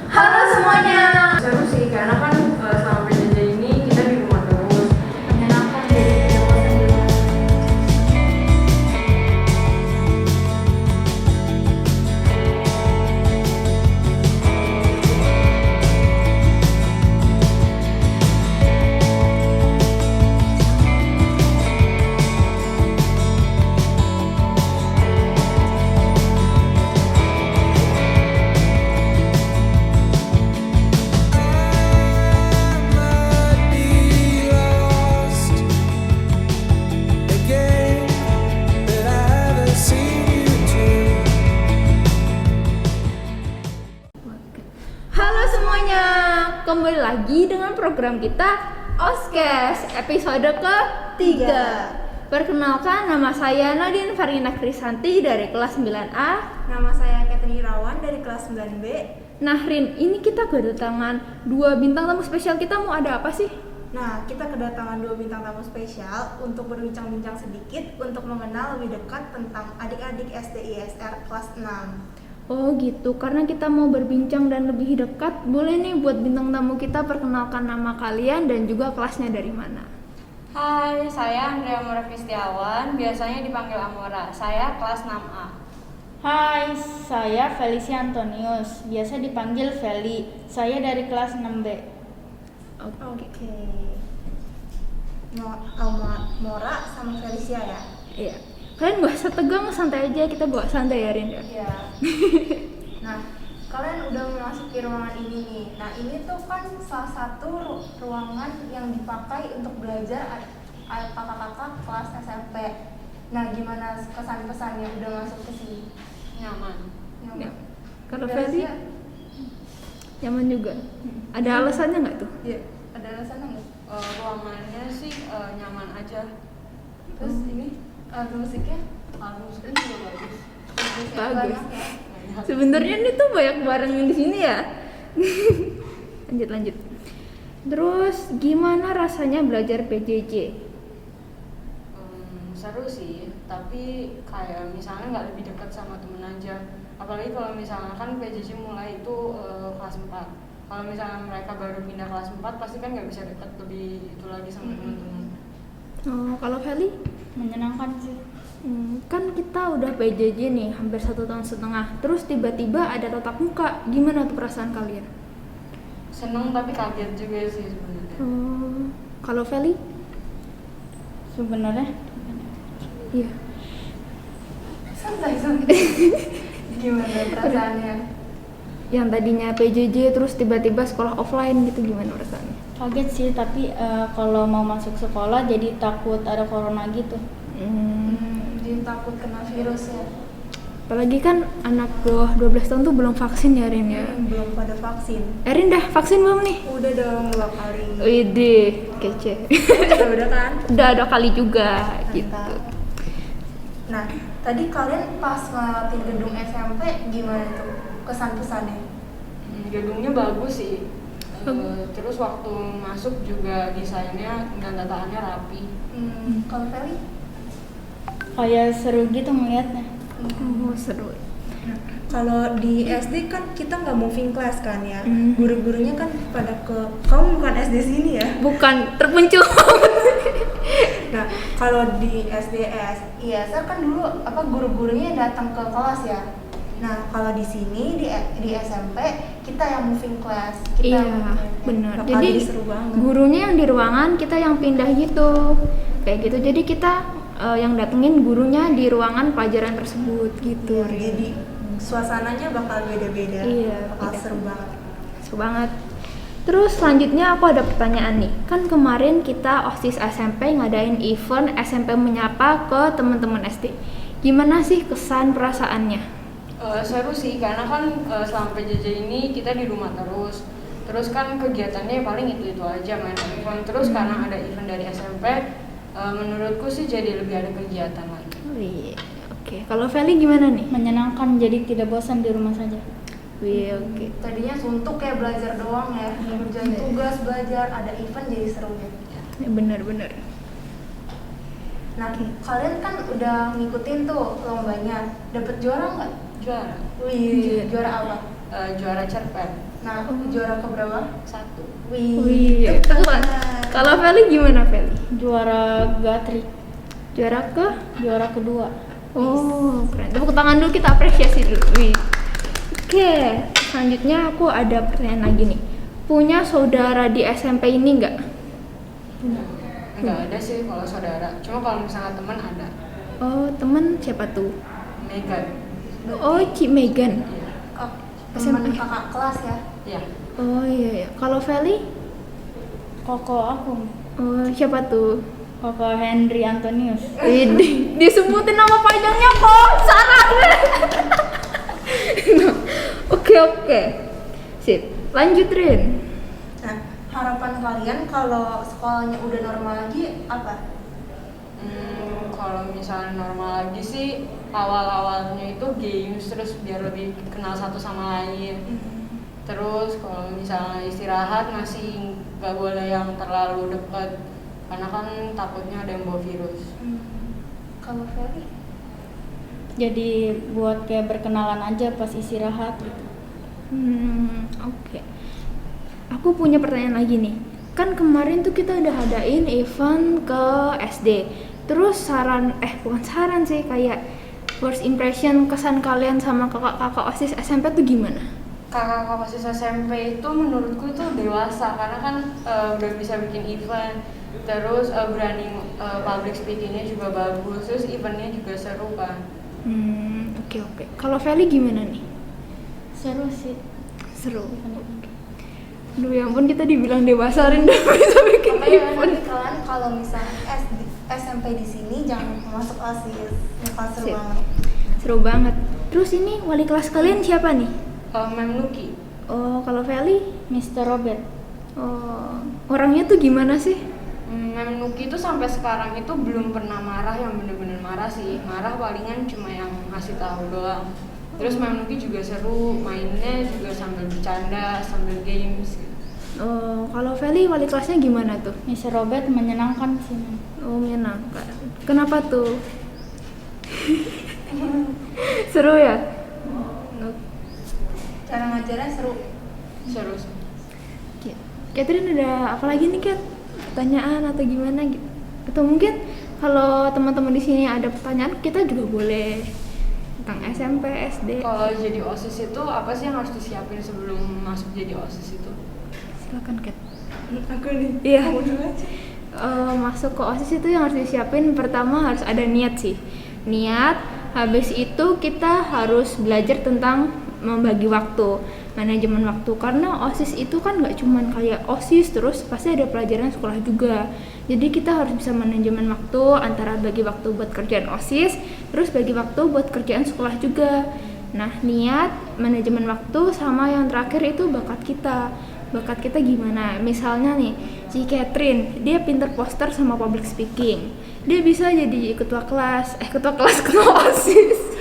Halo semuanya. Seru sih karena kan selama PJJ ini kita di rumah terus. Menyenangkan jadi tidak bosan di rumah. Halo semuanya, kembali lagi dengan program kita Oskes episode ke-3. Perkenalkan, nama saya Nadine Farina Krisanti dari kelas 9A. Nama saya Catherine Irawan dari kelas 9B. Nah Rin, ini kita kedatangan 2 bintang tamu spesial. Kita mau ada apa sih? Nah, kita kedatangan 2 bintang tamu spesial untuk berbincang-bincang sedikit untuk mengenal lebih dekat tentang adik-adik SD ISR kelas 6. Oh gitu, karena kita mau berbincang dan lebih dekat, boleh nih buat bintang tamu kita perkenalkan nama kalian dan juga kelasnya dari mana. Hai, saya Andrea Amora Kristiawan, biasanya dipanggil Amora. Saya kelas 6A. Hai, saya Felicia Antonius, biasa dipanggil Feli. Saya dari kelas 6B. Oke. Mora sama Felicia ya? Iya. Kalian gak usah tegang, santai aja, kita bawa santai ya Rin. Iya. Nah, kalian udah memasuki ruangan ini nih. Nah, ini tuh kan salah satu ruangan yang dipakai untuk belajar kakak-kakak kelas SMP. Nah, gimana kesan-kesannya udah masuk ke sini? Nyaman. Ya. Kalau Udah Feli, siap? nyaman juga. Ada alasannya nggak tuh? Iya. Ada alasannya nggak? Ruangannya sih nyaman aja. Terus ini musiknya? Musiknya juga bagus. Bagus. Banyak ya? Sebenarnya ini tuh banyak barang yang di sini ya. lanjut. Terus gimana rasanya belajar PJJ? Seru sih, tapi kayak misalnya nggak lebih dekat sama temen aja. Apalagi kalau misalnya kan PJJ mulai itu kelas 4. Kalau misalnya mereka baru pindah kelas 4, pasti kan nggak bisa dekat lebih itu lagi sama teman-teman. Oh, kalau Feli? Menyenangkan sih. Kan kita udah PJJ nih hampir 1,5 tahun. Terus tiba-tiba ada tatap muka. Gimana tuh perasaan kalian? Seneng tapi kaget juga sih sebenarnya. Kalau Feli? Sebenarnya Iya. Santai. Gimana perasaannya? Yang tadinya PJJ terus tiba-tiba sekolah offline gitu, gimana perasaannya? kaget sih, tapi kalau mau masuk sekolah jadi takut ada corona gitu. Jadi takut kena virus ya? Apalagi kan anak bawah 12 tahun tuh belum vaksin ya Rin ya? Belum pada vaksin. Rin dah vaksin belum nih? Udah dong 2 kali. Widih, kece. Udah kan? Udah ada kali juga Mantap. gitu. Nah, tadi kalian pas ngelewatin gedung SMP gimana tuh kesan-kesannya? Gedungnya bagus sih. Terus waktu masuk juga desainnya dan tataannya rapi. Kalau Feli? Kayak seru gitu ngeliatnya. Oh, seru. Kalau di SD kan kita nggak moving class kan ya, guru-gurunya kan pada kamu bukan SD sini ya? Bukan, terpencil. Nah, kalau di SDS, ISR kan dulu guru-gurunya datang ke kelas ya. Nah, kalau di sini di SMP kita yang moving class. Kita Iya, benar. Bakal Jadi seru banget. gurunya yang di ruangan, kita yang pindah gitu. Kayak gitu. Jadi kita yang datengin gurunya di ruangan pelajaran tersebut gitu. Iya, jadi suasananya bakal beda-beda. Iya, bakal beda. seru banget. Seru banget. Terus selanjutnya aku ada pertanyaan nih. Kan kemarin kita OSIS SMP ngadain event SMP menyapa ke teman-teman SD. Gimana sih kesan perasaannya? Seru sih karena kan selama PJJ ini kita di rumah terus. Terus kan kegiatannya paling itu aja main event. Terus karena ada event dari SMP, menurutku sih jadi lebih ada kegiatan lagi. Oh iya. Oke. Kalau Feli gimana nih? Menyenangkan, jadi tidak bosan di rumah saja. Wih, oke. Tadinya suntuk kayak belajar doang ya, kerjain tugas, belajar, ada event jadi seru ya. Bener-bener. Nah, kalian kan udah ngikutin tuh lombanya, dapet juara nggak? Juara. Wih, juara apa? juara cerpen Nah, juara keberapa? 1. Wih, kalau Feli gimana Feli? Juara Gatri, Juara ke? juara kedua. Oh, keren. Tepuk tangan dulu, kita apresiasi dulu. Wih. Oke, selanjutnya aku ada pertanyaan lagi nih. Punya saudara di SMP ini nggak? Enggak ada sih kalau saudara, cuma kalau misalnya teman ada. Oh, temen siapa tuh? Megan. Oh, Ci Megan. Oh, SMP. teman kakak kelas ya? Iya. Oh iya, iya. Kalau Feli? Koko aku, Oh, siapa tuh? Koko Henry Antonius. Disebutin nama panjangnya kok, Sarah. Oke. Sip. Lanjut Rin. Nah, harapan kalian kalau sekolahnya udah normal lagi apa? Kalau misalnya normal lagi sih awal-awalnya itu games, terus biar lebih kenal satu sama lain. Terus kalau misalnya istirahat masih nggak boleh yang terlalu dekat karena kan takutnya ada yang bawa virus. Kalau Feli? Jadi buat kayak berkenalan aja pas istirahat gitu. Oke. Aku punya pertanyaan lagi nih. Kan kemarin tuh kita udah adain event ke SD. Terus bukan saran sih, kayak first impression kesan kalian sama kakak-kakak OSIS SMP tuh gimana? Kakak OSIS SMP itu menurutku itu dewasa karena kan udah bisa bikin event, terus berani public speakingnya juga bagus, terus eventnya juga seru kan. Oke. Kalau Feli gimana nih? Seru sih. Seru. Aduh ya ampun, kita dibilang dewasa Rin, udah bisa bikin Makanya event. nanti kalian kalau misalnya SMP di sini jangan masuk OSIS, bakal seru Sip. banget. Seru banget. Terus ini wali kelas kalian siapa nih? Mem Nuki. Oh, kalau Feli? Mr. Robert. Oh, orangnya tuh gimana sih? Mem Nuki itu sampai sekarang itu belum pernah marah yang bener-bener marah sih. Marah palingan cuma yang ngasih tahu doang. Terus Mem Nuki juga seru, mainnya juga sambil bercanda, sambil games gitu. Oh, kalau Feli wali kelasnya gimana tuh? Mr. Robert menyenangkan sih. Mem. Oh, menyenangkan. Kenapa tuh? Seru ya? Cara ngajarnya seru. Seru sih. Catherine ada apa lagi nih, Kat? Pertanyaan atau gimana gitu? Atau mungkin kalau teman-teman di sini ada pertanyaan, kita juga boleh tentang SMP, SD. Kalau jadi OSIS itu apa sih yang harus disiapin sebelum masuk jadi OSIS itu? Silakan, Kat. Aku nih. Iya. Kamu dulu aja. Masuk ke OSIS itu yang harus disiapin pertama harus ada niat sih. Niat, habis itu kita harus belajar tentang membagi waktu, manajemen waktu, karena OSIS itu kan nggak cuman kayak OSIS terus pasti ada pelajaran sekolah juga. Jadi kita harus bisa manajemen waktu antara bagi waktu buat kerjaan OSIS terus bagi waktu buat kerjaan sekolah juga. Nah, niat, manajemen waktu, sama yang terakhir itu bakat kita. Bakat kita gimana? Misalnya nih, si Catherine, dia pinter poster sama public speaking. Dia bisa jadi ketua kelas OSIS.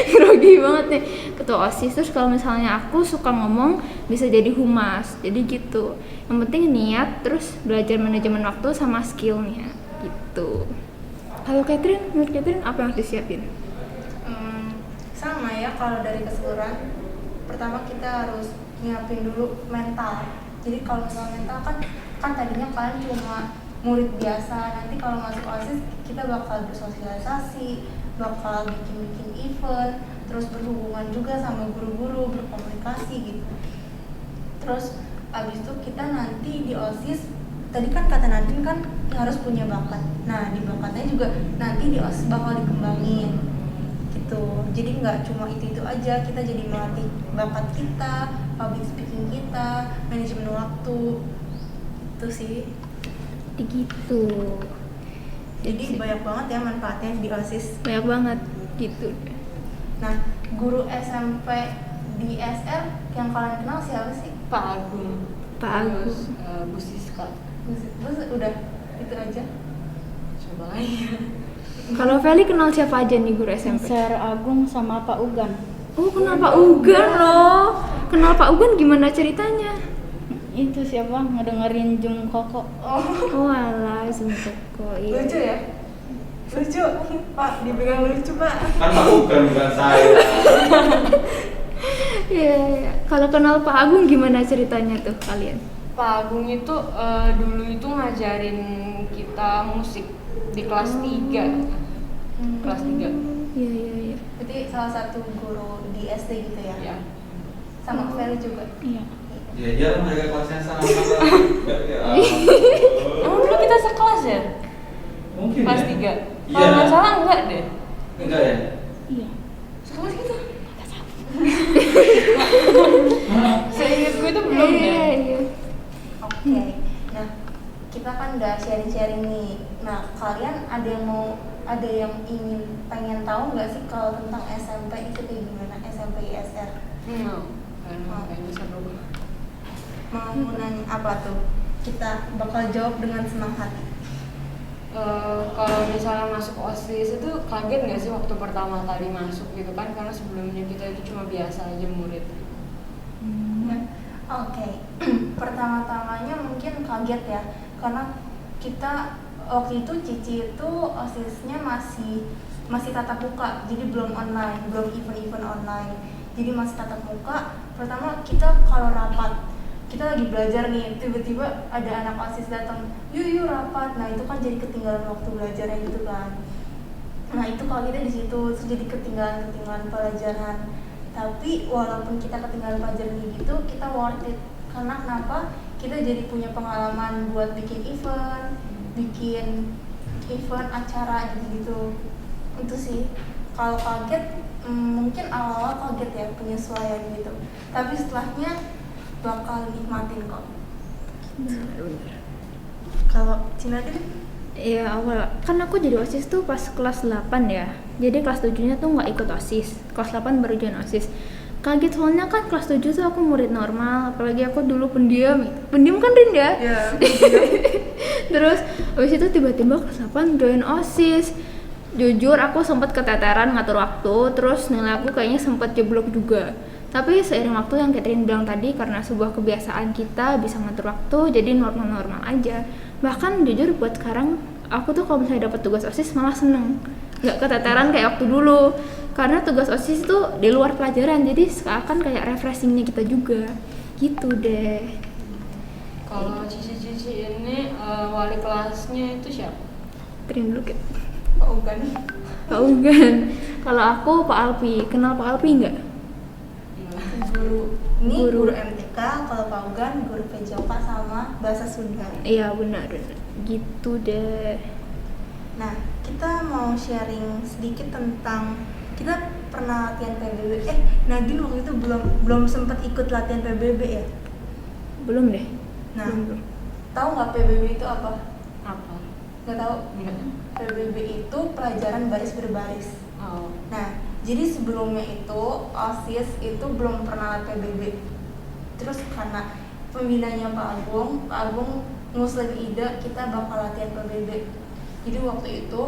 Grogi banget nih, ketua OSIS. Terus kalau misalnya aku suka ngomong, bisa jadi humas. Jadi gitu. Yang penting niat, terus belajar manajemen waktu sama skillnya gitu. Kalau Catherine, menurut Catherine apa yang harus disiapin? Sama ya, kalau dari keseluruhan pertama kita harus nyiapin dulu mental. Jadi kalau misalnya mental kan tadinya kalian cuma murid biasa, nanti kalau masuk OSIS kita bakal bersosialisasi, bakal bikin event, terus berhubungan juga sama guru-guru, berkomunikasi gitu. Terus abis itu kita nanti di OSIS, tadi kan kata Nadine kan harus punya bakat. Nah, di bakatnya juga nanti di OSIS bakal dikembangin gitu. Jadi nggak cuma itu aja, kita jadi melatih bakat kita, public speaking kita, manajemen waktu, itu sih. Gitu. Jadi banyak banget ya manfaatnya di OSIS. Banyak banget gitu. Nah, guru SMP di SR yang kalian kenal siapa sih? Pak Agung. Pak Agung. Terus Bu Siska. Terus udah itu aja. Coba lagi. Kalau Feli kenal siapa aja nih guru SMP? Mr. Agung sama Pak Ugan. Oh, kenal Pak Ugan loh. Kenal Pak Ugan gimana ceritanya? Itu siapa ngedengerin Jung Koko. Oh alah, Zuntoko. Iya. Lucu ya? Lucu. Pak, dibilang lucu, Pak. Kan Pak bukan saya. Iya. Kalau kenal Pak Agung gimana ceritanya tuh kalian? Pak Agung itu dulu itu ngajarin kita musik di kelas 3. Kelas 3. Iya, iya, iya. Berarti salah satu guru di SD gitu ya? Ya. Sama Feli juga? Iya. Ya dia mereka kelasnya sama. Ya, Emang dulu kita sekelas ya? mungkin Kelas ya. 3. Kalau nggak salah enggak deh. Enggak ya? Iya. Sekelas kita. Seingat gue itu belum Iya, deh. iya. Oke. Nah, kita kan udah sharing-sharing nih. Nah, kalian ada yang pengen tahu nggak sih kalau tentang SMP itu kayak gimana? SMP ISR? Kayaknya seru. Mau nanya apa tuh? Kita bakal jawab dengan senang hati. Kalau misalnya masuk OSIS itu kaget nggak sih waktu pertama kali masuk gitu kan, karena sebelumnya kita itu cuma biasa aja murid. Oke. Pertama-tamanya mungkin kaget ya, karena kita waktu itu Cici itu OSISnya masih tatap muka, jadi belum online, belum event-event online, jadi masih tatap muka. Pertama kita kalau rapat, kita lagi belajar nih, tiba-tiba ada anak OSIS datang, yuk rapat. Nah itu kan jadi ketinggalan waktu belajarnya gitu kan. Nah itu kalau kita di situ terus jadi ketinggalan pelajaran. Tapi walaupun kita ketinggalan pelajaran gitu, kita worth it. Karena kenapa? Kita jadi punya pengalaman buat bikin event acara gitu. Itu sih. Kalau kaget, mungkin awal-awal kaget ya, penyesuaian gitu. Tapi setelahnya bakal nikmatin kok. Benar. Kalau Cina deh? Iya, awal kan aku jadi OSIS tuh pas kelas 8 ya. Jadi kelas 7-nya tuh nggak ikut OSIS. Kelas 8 baru join OSIS. Kaget soalnya kan kelas 7 tuh aku murid normal, apalagi aku dulu pendiam. Pendiam kan Rin ya? Iya. Terus habis itu tiba-tiba kelas 8 join OSIS. Jujur aku sempat keteteran ngatur waktu, terus nilai aku kayaknya sempat jeblok juga. Tapi seiring waktu yang Catherine bilang tadi, karena sebuah kebiasaan kita bisa ngatur waktu, jadi normal-normal aja. Bahkan jujur buat sekarang, aku tuh kalau misalnya dapat tugas OSIS malah seneng, nggak keteteran kayak waktu dulu. Karena tugas OSIS itu di luar pelajaran, jadi seakan kayak refreshingnya kita juga. Gitu deh. Kalau cici-cici ini wali kelasnya itu siapa? Catherine dulu Kat. Oh kan. Pak Ugan. Kalau aku Pak Alpi, kenal Pak Alpi nggak? Guru MTK, kalau Pak Ugan guru PJOK sama bahasa Sunda. Iya benar. Gitu deh. Nah, kita mau sharing sedikit tentang kita pernah latihan PBB. Nadine waktu itu belum sempat ikut latihan PBB ya? Belum deh. Nah, Belum. tahu nggak PBB itu apa? Apa? Nggak tahu? Enggak. PBB itu pelajaran baris berbaris. Oh. Nah, jadi sebelumnya itu OSIS itu belum pernah PBB. Terus karena pembinanya Pak Agung ngusulin ide kita bakal latihan PBB. Jadi waktu itu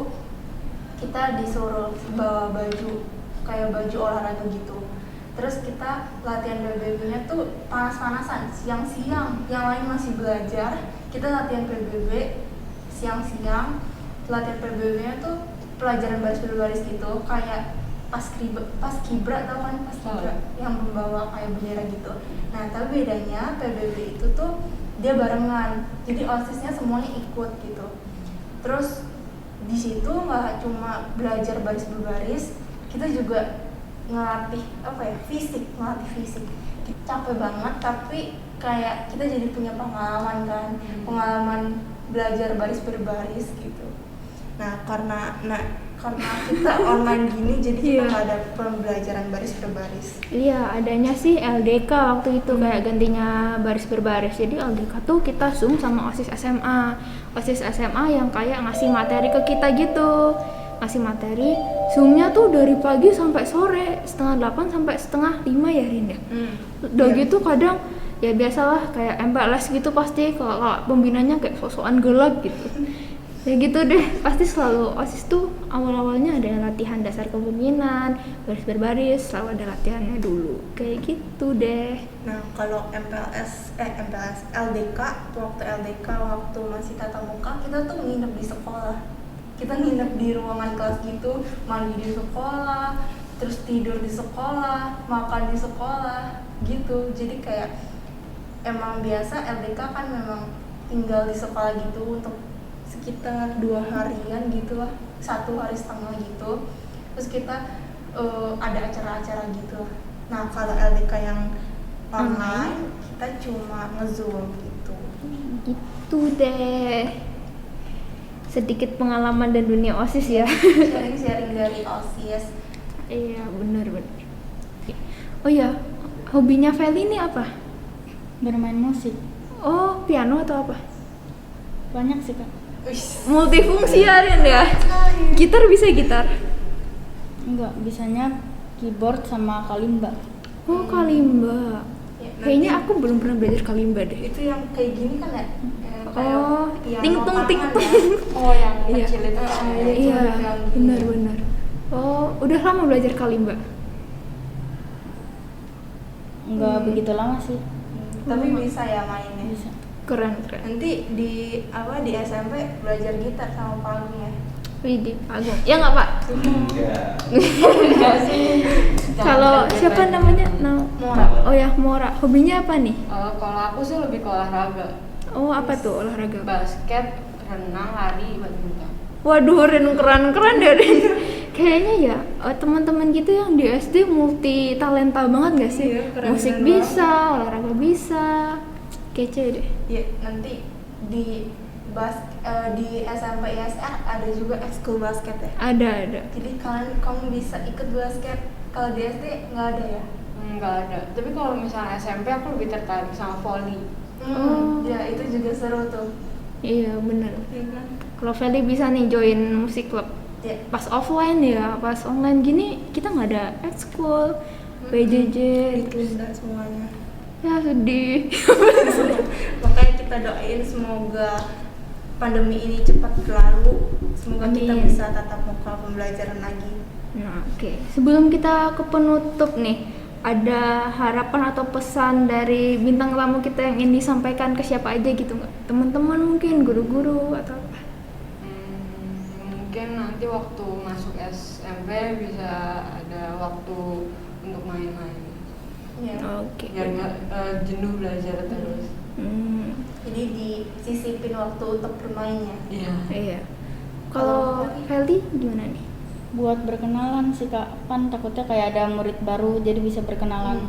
kita disuruh bawa baju kayak baju olahraga gitu. Terus kita latihan PBB-nya tuh panas-panasan, siang-siang. Yang lain masih belajar, kita latihan PBB siang-siang. Latihan PBB-nya tuh pelajaran baris berbaris gitu, kayak pas kibra tau kan, pas kibra yang membawa kayak bendera gitu. Nah tapi bedanya PBB itu tuh dia barengan, jadi OSIS-nya semuanya ikut gitu. Terus di situ nggak cuma belajar baris berbaris, kita juga ngelatih fisik. Capek banget tapi kayak kita jadi punya pengalaman kan, pengalaman belajar baris berbaris gitu. Nah karena kita online gini jadi kita nggak ada pembelajaran baris berbaris. Iya, adanya sih LDK waktu itu kayak gantinya baris berbaris. Jadi LDK tuh kita Zoom sama OSIS SMA. OSIS SMA yang kayak ngasih materi ke kita gitu. Ngasih materi, Zoom-nya tuh dari pagi sampai sore, 7:30 sampai 4:30 ya Rin ya. Udah gitu kadang ya biasalah kayak MPLS gitu pasti kalau pembinanya kayak sok-sokan gelap gitu. Ya gitu deh, pasti selalu OSIS tuh awal-awalnya ada latihan dasar kepemimpinan, baris berbaris, selalu ada latihannya dulu, kayak gitu deh. Nah kalau LDK, waktu LDK waktu masih tatap muka kita tuh nginep di sekolah, kita nginep di ruangan kelas gitu, mandi di sekolah, terus tidur di sekolah, makan di sekolah gitu. Jadi kayak emang biasa LDK kan memang tinggal di sekolah gitu untuk sekitar 2 harian gitu lah, 1 hari setengah gitu. Terus kita ada acara-acara gitu lah. Nah kalau LDK yang online kita cuma nge-zoom gitu. Gitu deh. Sedikit pengalaman dan dunia OSIS ya. Sharing-sharing dari OSIS. Iya, benar. Oh ya, hobinya Feli ini apa? Bermain musik. Oh, piano atau apa? Banyak sih kak. Multifungsi Arin ya. Gitar bisa gitar. Enggak, bisanya keyboard sama kalimba. Oh, kalimba. Ya, Kayaknya nanti aku belum pernah belajar kalimba deh. itu yang kayak gini kan ya? Kayak Oh, piano ting tung ting tangan tung. ya. Oh yang Iya. kecil itu Iya, yang gini. benar. Oh, udah lama belajar kalimba? Enggak begitu lama sih. Tapi bisa ya mainnya. Bisa. Keren. Nanti di SMP belajar gitar sama Pak Agung ya. Widih, Agung. Ya nggak Pak? Enggak. enggak sih. Kalau siapa namanya? Mora. Oh ya, Mora. Hobinya apa nih? Kalau aku sih lebih ke olahraga, Oh, apa tuh olahraga? basket, renang, lari, badminton. Waduh, Ren, keren deh Ren. Kayaknya ya teman-teman gitu yang di SD multi talenta banget gak sih? Iya, keren Musik banget. bisa, olahraga bisa, kece deh. Ya, nanti di di SMP ISR ada juga ekskul basket ya. Ada. Jadi kamu bisa ikut basket. Kalau di SD nggak ada ya? Enggak ada. Tapi kalau misalnya SMP aku lebih tertarik sama volley. Oh. Ya itu juga seru tuh. Iya bener. Iya kan? Kalau Feli bisa nih join musik club. Ya. Pas offline ya, pas online gini kita nggak ada ekskul, PJJ. Ditunda semuanya. Ya sedih. Makanya kita doain semoga pandemi ini cepat berlalu. Semoga kita Amin. bisa tatap muka pembelajaran lagi. Nah, oke. Sebelum kita ke penutup nih, ada harapan atau pesan dari bintang tamu kita yang ingin disampaikan ke siapa aja gitu nggak? Teman-teman mungkin, guru-guru atau apa? Mungkin nanti waktu masuk SMP bisa ada waktu untuk main-main. Ya. Oke. Biar nggak jenuh belajar terus. Jadi disisipin waktu untuk bermainnya. Iya. Iya. Kalau Feli gimana nih? Buat berkenalan sih kak, kan takutnya kayak ada murid baru jadi bisa berkenalan.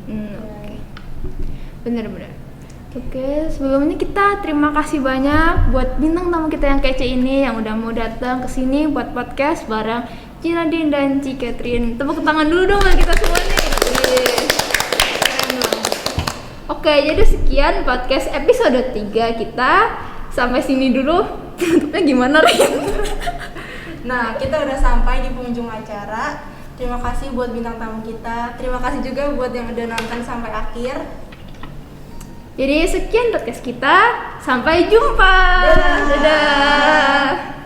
Oke. Bener-bener. Oke, sebelumnya kita terima kasih banyak buat bintang tamu kita yang kece ini yang udah mau datang ke sini buat podcast bareng Cinadin dan Ci Catherine. Tepuk tangan dulu dong buat kita semua nih. Yeay. Keren banget. Oke, jadi sekian podcast episode 3 kita. Sampai sini dulu. Tutupnya gimana, Rin? Nah, kita udah sampai di penghujung acara. Terima kasih buat bintang tamu kita. Terima kasih juga buat yang udah nonton sampai akhir. Jadi sekian podcast kita. Sampai jumpa. Dadah. Dadah.